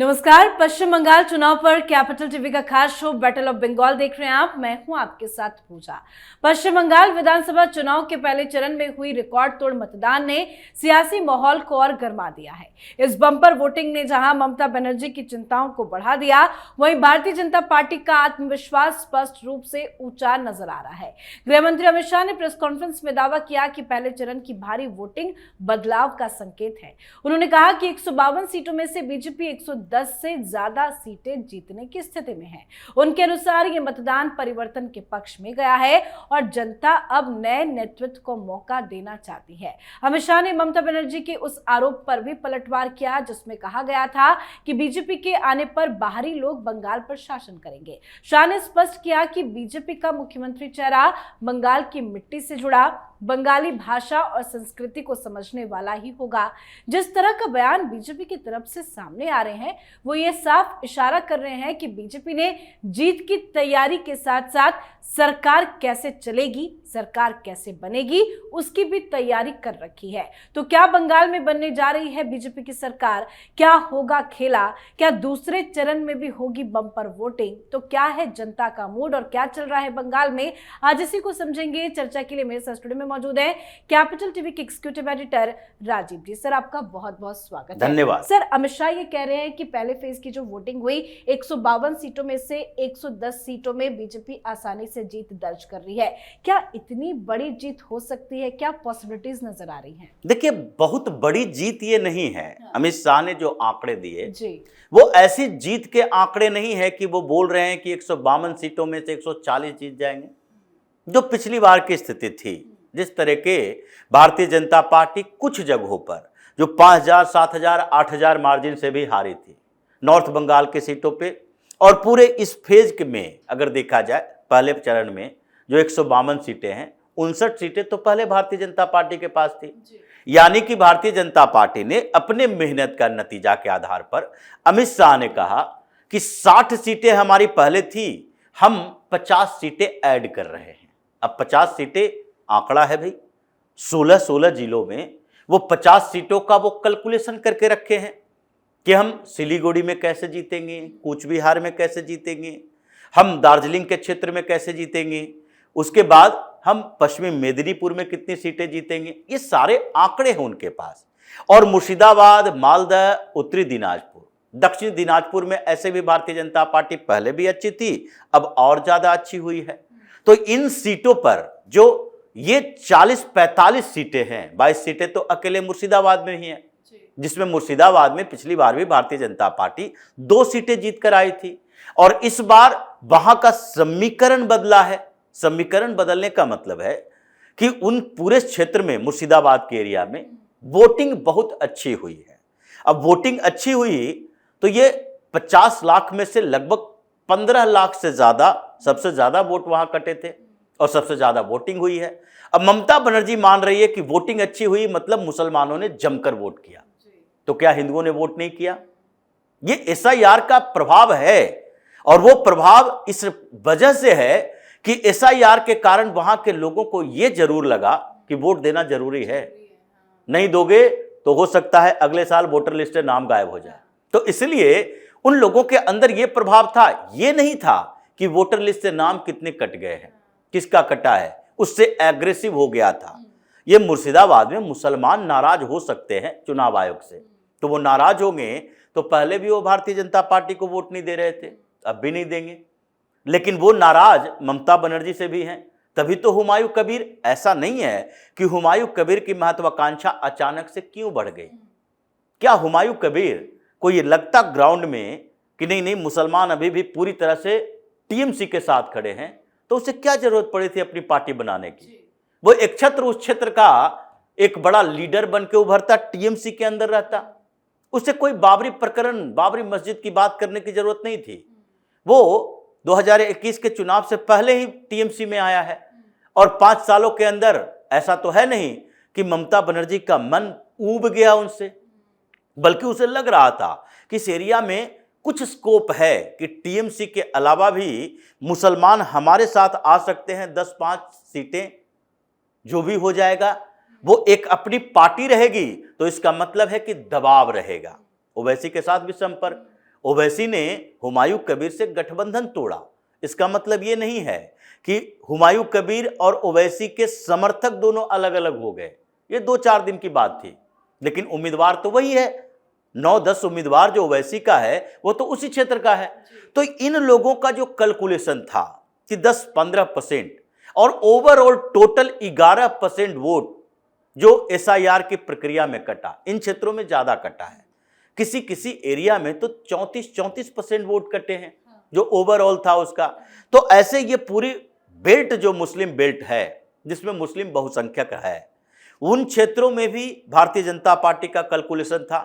नमस्कार। पश्चिम बंगाल चुनाव पर कैपिटल टीवी का खास शो बैटल ऑफ बंगाल देख रहे हैं आप। मैं हूं आपके साथ पूजा। पश्चिम बंगाल विधानसभा चुनाव के पहले चरण में हुई रिकॉर्ड तोड़ मतदान ने सियासी माहौल को और गर्मा दिया है। इस बम्पर वोटिंग ने जहां ममता बनर्जी की चिंताओं को बढ़ा दिया, वहीं भारतीय जनता पार्टी का आत्मविश्वास स्पष्ट रूप से ऊंचा नजर आ रहा है। गृह मंत्री अमित शाह ने प्रेस कॉन्फ्रेंस में दावा किया कि पहले चरण की भारी वोटिंग बदलाव का संकेत है। उन्होंने कहा कि 152 सीटों में से बीजेपी 110 से ज्यादा सीटें जीतने की स्थिति में है। उनके अनुसार ये मतदान परिवर्तन के पक्ष में गया है और जनता अब नए नेतृत्व को मौका देना चाहती है। अमित शाह ने ममता बनर्जी के उस आरोप पर भी पलटवार किया जिसमें कहा गया था कि बीजेपी के आने पर बाहरी लोग बंगाल पर शासन करेंगे। शाह ने स्पष्ट किया कि बीजेपी का मुख्यमंत्री चेहरा बंगाल की मिट्टी से जुड़ा, बंगाली भाषा और संस्कृति को समझने वाला ही होगा। जिस तरह का बयान बीजेपी की तरफ से सामने आ रहे हैं, वो ये साफ इशारा कर रहे हैं कि बीजेपी ने जीत की तैयारी के साथ साथ सरकार कैसे चलेगी, सरकार कैसे बनेगी, उसकी भी तैयारी कर रखी है। तो क्या बंगाल में बनने जा रही है बीजेपी की सरकार? क्या होगा खेला? क्या दूसरे चरण में भी होगी बम्पर वोटिंग? तो क्या है जनता का मूड और क्या चल रहा है बंगाल में, आज इसी को समझेंगे। चर्चा के लिए मेरे साथ स्टूडियो में मौजूद है कैपिटल टीवी के एग्जीक्यूटिव एडिटर राजीव जी। सर, आपका बहुत बहुत स्वागत है। धन्यवाद। सर, अमित शाह ये कह रहे हैं कि पहले फेज की जो वोटिंग हुई 152 सीटों में से 110 सीटों में बीजेपी आसानी से जीत दर्ज कर रही है। क्या इतनी बड़ी जीत हो सकती है? क्या पॉसिबिलिटीज नजर आ रही हैं? देखिए, बहुत बड़ी जीत ये नहीं है। अमित शाह ने जो आंकड़े दिए जी, वो ऐसी जीत के आंकड़े नहीं है कि वो बोल रहे हैं कि 152 सीटों में से 140 जीत जाएंगे, जो पिछली बार की स्थिति थी। जिस तरह के भारतीय जनता पार्टी कुछ जगहों पर जो 5000, 7000, 8000 मार्जिन से भी हारी थी नॉर्थ बंगाल के सीटों पे, और पूरे इस फेज में अगर देखा जाए पहले चरण में जो 152 सीटें हैं, 59 सीटें तो पहले भारतीय जनता पार्टी के पास थी। यानी कि भारतीय जनता पार्टी ने अपने मेहनत का नतीजा के आधार पर, अमित शाह ने कहा कि 60 सीटें हमारी पहले थी, हम 50 सीटें ऐड कर रहे हैं। अब 50 सीटें आंकड़ा है भाई, 16 जिलों में वो 50 सीटों का वो कैलकुलेशन करके रखे हैं कि हम सिलीगुड़ी में कैसे जीतेंगे, कूच बिहार में कैसे जीतेंगे, हम दार्जिलिंग के क्षेत्र में कैसे जीतेंगे, उसके बाद हम पश्चिमी मेदिनीपुर में कितनी सीटें जीतेंगे। ये सारे आंकड़े हैं उनके पास। और मुर्शिदाबाद, मालदा, उत्तरी दिनाजपुर, दक्षिणी दिनाजपुर में ऐसे भी भारतीय जनता पार्टी पहले भी अच्छी थी, अब और ज्यादा अच्छी हुई है। तो इन सीटों पर जो ये 40-45 सीटें हैं, 22 सीटें तो अकेले मुर्शिदाबाद में ही हैं, जिसमें मुर्शिदाबाद में पिछली बार भी भारतीय जनता पार्टी 2 सीटें जीत कर आई थी। और इस बार वहां का समीकरण बदला है। समीकरण बदलने का मतलब है कि उन पूरे क्षेत्र में, मुर्शिदाबाद के एरिया में वोटिंग बहुत अच्छी हुई है। अब वोटिंग अच्छी हुई तो ये 50 लाख में से लगभग 15 लाख से ज्यादा, सबसे ज्यादा वोट वहां कटे थे और सबसे ज्यादा वोटिंग हुई है। अब ममता बनर्जी मान रही है कि वोटिंग अच्छी हुई मतलब मुसलमानों ने जमकर वोट किया, तो क्या हिंदुओं ने वोट नहीं किया? ये एसआईआर का प्रभाव है, और वो प्रभाव इस वजह से है कि एसआईआर के कारण वहां के लोगों को यह जरूर लगा कि वोट देना जरूरी है। नहीं दोगे तो हो सकता है अगले साल वोटर लिस्ट से नाम गायब हो जाए। तो इसलिए उन लोगों के अंदर यह प्रभाव था। यह नहीं था कि वोटर लिस्ट से नाम कितने कट गए हैं, किसका कटा है, उससे एग्रेसिव हो गया था। ये मुर्शिदाबाद में मुसलमान नाराज हो सकते हैं चुनाव आयोग से, तो वो नाराज होंगे तो पहले भी वो भारतीय जनता पार्टी को वोट नहीं दे रहे थे, अब भी नहीं देंगे। लेकिन वो नाराज ममता बनर्जी से भी हैं। तभी तो हुमायूं कबीर, ऐसा नहीं है कि हुमायूं कबीर की महत्वाकांक्षा अचानक से क्यों बढ़ गई। क्या हुमायूं कबीर को ये लगता ग्राउंड में कि नहीं नहीं मुसलमान अभी भी पूरी तरह से टीएमसी के साथ खड़े हैं, तो उसे क्या जरूरत पड़ी थी अपनी पार्टी बनाने की? वो एक क्षेत्र, उस क्षेत्र का एक बड़ा लीडर बन के उभरता, टीएमसी के अंदर रहता। उसे कोई बाबरी प्रकरण, बाबरी मस्जिद की बात करने की जरूरत नहीं थी। वो 2021 के चुनाव से पहले ही टीएमसी में आया है, और 5 सालों के अंदर ऐसा तो है नहीं कि ममता बनर्जी का मन ऊब गया उनसे, बल्कि उसे लग रहा था कि इस एरिया में कुछ स्कोप है कि टीएमसी के अलावा भी मुसलमान हमारे साथ आ सकते हैं। 10-5 सीटें जो भी हो जाएगा, वो एक अपनी पार्टी रहेगी, तो इसका मतलब है कि दबाव रहेगा। ओवैसी के साथ भी संपर्क, ओवैसी ने हुमायूं कबीर से गठबंधन तोड़ा। इसका मतलब ये नहीं है कि हुमायूं कबीर और ओवैसी के समर्थक दोनों अलग अलग हो गए, ये 2-4 दिन की बात थी, लेकिन उम्मीदवार तो वही है। 9-10 उम्मीदवार जो ओवैसी का है वो तो उसी क्षेत्र का है। तो इन लोगों का जो कैलकुलेशन था कि 10-15% और ओवरऑल टोटल 11% वोट जो एसआईआर की प्रक्रिया में कटा, इन क्षेत्रों में ज्यादा कटा है। किसी किसी एरिया में तो 34% वोट कटे हैं जो ओवरऑल था उसका। तो ऐसे ये पूरी बेल्ट जो मुस्लिम बेल्ट है जिसमें मुस्लिम बहुसंख्यक है, उन क्षेत्रों में भी भारतीय जनता पार्टी का कैलकुलेशन था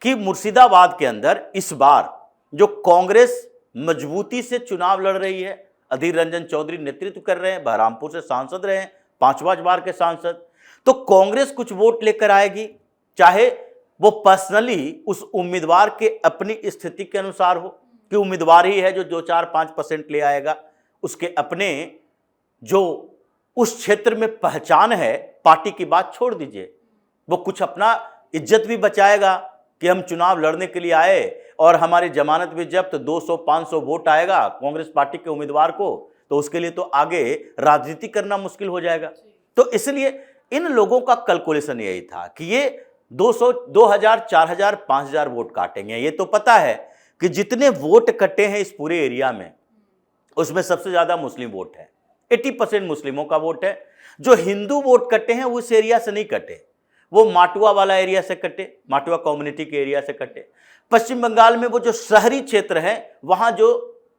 कि मुर्शिदाबाद के अंदर इस बार जो कांग्रेस मजबूती से चुनाव लड़ रही है, अधीर रंजन चौधरी नेतृत्व कर रहे हैं, बहरामपुर से सांसद रहे हैं, 5वां बार के सांसद, तो कांग्रेस कुछ वोट लेकर आएगी, चाहे वो पर्सनली उस उम्मीदवार के अपनी स्थिति के अनुसार हो कि उम्मीदवार ही है जो 2-4-5% ले आएगा, उसके अपने जो उस क्षेत्र में पहचान है, पार्टी की बात छोड़ दीजिए, वो कुछ अपना इज्जत भी बचाएगा कि हम चुनाव लड़ने के लिए आए और हमारी जमानत भी जब्त 200-500 वोट आएगा कांग्रेस पार्टी के उम्मीदवार को, तो उसके लिए तो आगे राजनीति करना मुश्किल हो जाएगा। तो इसलिए इन लोगों का कैलकुलेशन यही था कि ये 200, 2000, 4000, 5000 वोट काटेंगे। ये तो पता है कि जितने वोट कटे हैं इस पूरे एरिया में उसमें सबसे ज्यादा मुस्लिम वोट है, 80% मुस्लिमों का वोट है। जो हिंदू वोट कटे हैं वो इस एरिया से नहीं कटे, वो माटुआ वाला एरिया से कटे, माटुआ कम्युनिटी के एरिया से कटे। पश्चिम बंगाल में वो जो शहरी क्षेत्र है वहां जो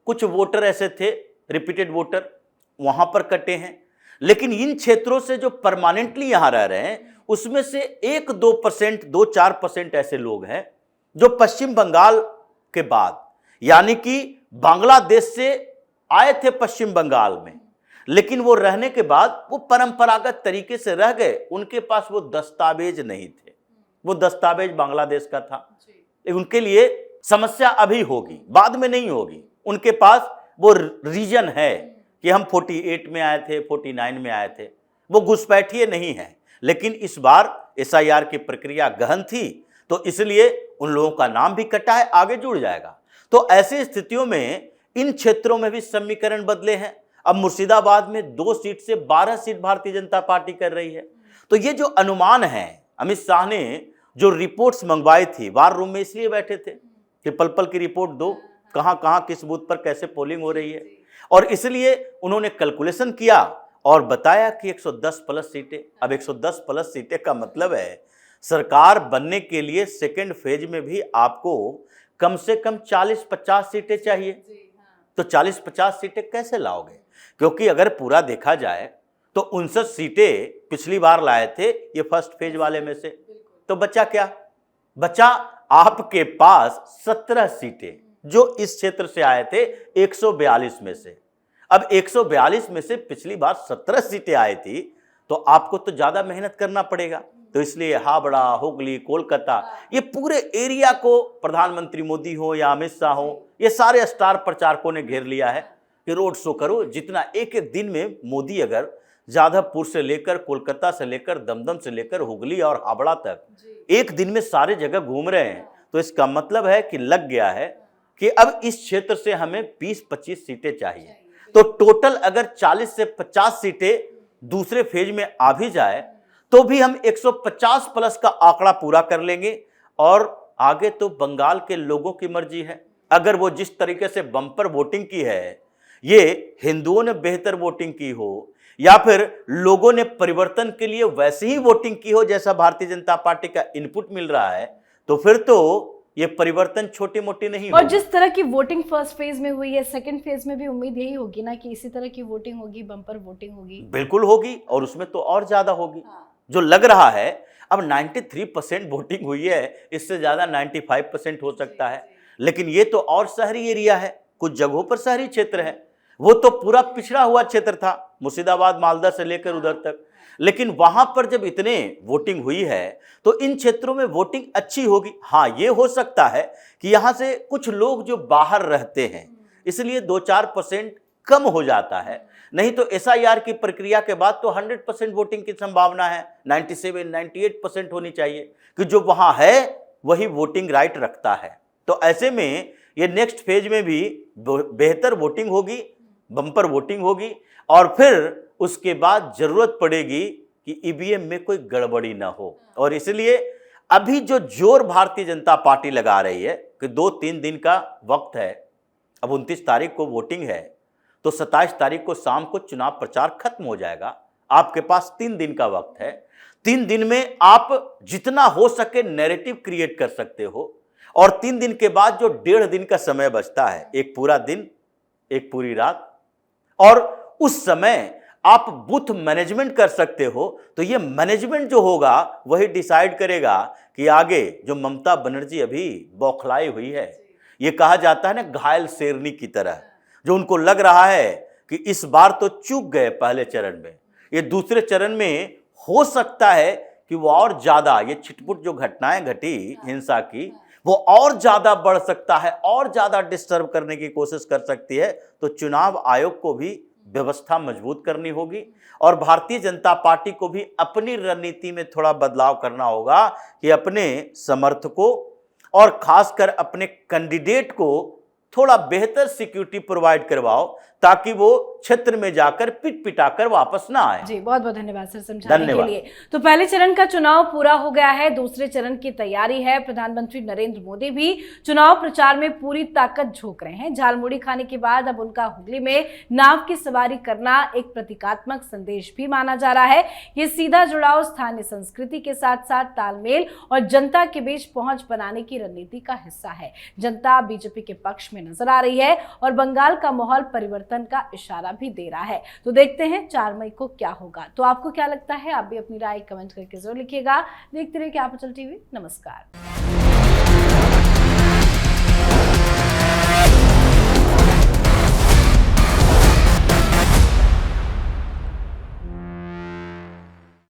कुछ वोटर ऐसे थे रिपीटेड वोटर, वहां पर कटे हैं। लेकिन इन क्षेत्रों से जो परमानेंटली यहां रह रहे हैं उसमें से 1-2%, 2-4% ऐसे लोग हैं जो पश्चिम बंगाल के बाद यानी कि बांग्लादेश से आए थे पश्चिम बंगाल में, लेकिन वो रहने के बाद वो परंपरागत तरीके से रह गए, उनके पास वो दस्तावेज नहीं थे, वो दस्तावेज बांग्लादेश का था। उनके लिए समस्या अभी होगी, बाद में नहीं होगी। उनके पास वो रीजन है कि हम 48 में आए थे, 49 में आए थे, वो घुसपैठिए नहीं है। लेकिन इस बार एसआईआर की प्रक्रिया गहन थी तो इसलिए उन लोगों का नाम भी कटा है, आगे जुड़ जाएगा। तो ऐसी स्थितियों में इन क्षेत्रों में भी समीकरण बदले हैं। अब मुर्शिदाबाद में 2 सीट से 12 सीट भारतीय जनता पार्टी कर रही है। तो ये जो अनुमान है, अमित शाह ने जो रिपोर्ट्स मंगवाई थी, वार रूम में इसलिए बैठे थे कि पल-पल की रिपोर्ट दो, कहां कहां किस बूथ पर कैसे पोलिंग हो रही है, और इसलिए उन्होंने कैलकुलेशन किया और बताया कि 110 प्लस सीटें। अब 110 प्लस सीटें का मतलब है सरकार बनने के लिए सेकेंड फेज में भी आपको कम से कम 40-50 सीटें चाहिए। तो 40-50 सीटें कैसे लाओगे? क्योंकि अगर पूरा देखा जाए तो 59 सीटें पिछली बार लाए थे ये फर्स्ट फेज वाले में से, तो बचा क्या? बचा आपके पास 17 सीटें जो इस क्षेत्र से आए थे 142 में से। अब 142 में से पिछली बार 17 सीटें आई थी तो आपको तो ज्यादा मेहनत करना पड़ेगा। तो इसलिए हावड़ा, हुगली, कोलकाता, ये पूरे एरिया को प्रधानमंत्री मोदी हो या अमित शाह हो, ये सारे स्टार प्रचारकों ने घेर लिया है कि रोड शो करो। जितना एक एक दिन में मोदी अगर जाधवपुर से लेकर, कोलकाता से लेकर, दमदम से लेकर हुगली और हावड़ा तक एक दिन में सारे जगह घूम रहे हैं, तो इसका मतलब है कि लग गया है कि अब इस क्षेत्र से हमें 20-25 सीटें चाहिए। तो टोटल अगर 40 से 50 सीटें दूसरे फेज में आ भी जाए तो भी हम 150 प्लस का आंकड़ा पूरा कर लेंगे। और आगे तो बंगाल के लोगों की मर्जी है। अगर वो जिस तरीके से बम्पर वोटिंग की है, ये हिंदुओं ने बेहतर वोटिंग की हो या फिर लोगों ने परिवर्तन के लिए वैसे ही वोटिंग की हो जैसा भारतीय जनता पार्टी का इनपुट मिल रहा है, तो फिर तो ये परिवर्तन छोटी मोटी नहीं और जिस तरह की वोटिंग फर्स्ट फेज में हुई है, सेकंड फेज में भी उम्मीद यही होगी ना कि इसी तरह की वोटिंग होगी, बम्पर वोटिंग होगी। बिल्कुल होगी, और उसमें तो और ज्यादा होगी। जो लग रहा है अब 93% वोटिंग हुई है, इससे ज्यादा 95% हो सकता है। लेकिन ये तो और शहरी एरिया है, कुछ जगहों पर शहरी क्षेत्र है, वो तो पूरा पिछड़ा हुआ क्षेत्र था, मुर्शिदाबाद, मालदा से लेकर उधर तक। लेकिन वहां पर जब इतने वोटिंग हुई है तो इन क्षेत्रों में वोटिंग अच्छी होगी। हाँ, ये हो सकता है कि यहां से कुछ लोग जो बाहर रहते हैं इसलिए 2-4% कम हो जाता है, नहीं तो एसआईआर की प्रक्रिया के बाद तो 100% वोटिंग की संभावना है, 97-98% होनी चाहिए कि जो वहां है वही वोटिंग राइट रखता है। तो ऐसे में ये नेक्स्ट फेज में भी बेहतर वोटिंग होगी, बम्पर वोटिंग होगी और फिर उसके बाद जरूरत पड़ेगी कि ईवीएम में कोई गड़बड़ी ना हो। और इसलिए अभी जो जोर भारतीय जनता पार्टी लगा रही है कि 2-3 दिन का वक्त है, अब 29 तारीख को वोटिंग है तो 27 तारीख को शाम को चुनाव प्रचार खत्म हो जाएगा। आपके पास 3 दिन का वक्त है। 3 दिन में आप जितना हो सके नैरेटिव क्रिएट कर सकते हो और 3 दिन के बाद जो 1.5 दिन का समय बचता है, एक पूरा दिन, एक पूरी रात, और उस समय आप बूथ मैनेजमेंट कर सकते हो। तो ये मैनेजमेंट जो होगा वही डिसाइड करेगा कि आगे जो ममता बनर्जी अभी बौखलाई हुई है, ये कहा जाता है ना घायल शेरनी की तरह, जो उनको लग रहा है कि इस बार तो चूक गए पहले चरण में, ये दूसरे चरण में हो सकता है कि वो और ज्यादा, ये छिटपुट जो घटनाएं घटी हिंसा की, वो और ज्यादा बढ़ सकता है, और ज्यादा डिस्टर्ब करने की कोशिश कर सकती है। तो चुनाव आयोग को भी व्यवस्था मजबूत करनी होगी और भारतीय जनता पार्टी को भी अपनी रणनीति में थोड़ा बदलाव करना होगा कि अपने समर्थकों और खासकर अपने कैंडिडेट को थोड़ा बेहतर सिक्योरिटी प्रोवाइड करवाओ ताकि वो क्षेत्र में जाकर पिट पिटाकर वापस ना आए। जी, बहुत बहुत धन्यवाद सर समझाने के लिए। तो पहले चरण का चुनाव पूरा हो गया है, दूसरे चरण की तैयारी है। प्रधानमंत्री नरेंद्र मोदी भी चुनाव प्रचार में पूरी ताकत झोंक रहे हैं। झालमुड़ी खाने के बाद अब उनका हुगली में नाव की सवारी करना एक प्रतीकात्मक संदेश भी माना जा रहा है। ये सीधा जुड़ाव स्थानीय संस्कृति के साथ साथ तालमेल और जनता के बीच पहुंच बनाने की रणनीति का हिस्सा है। जनता बीजेपी के पक्ष में नजर आ रही है और बंगाल का माहौल परिवर्तन का इशारा भी दे रहा है। तो देखते हैं 4 मई को क्या होगा। तो आपको क्या लगता है? आप भी अपनी राय कमेंट करके जरूर लिखिएगा। देखते रहिए कैपिटल टीवी। नमस्कार।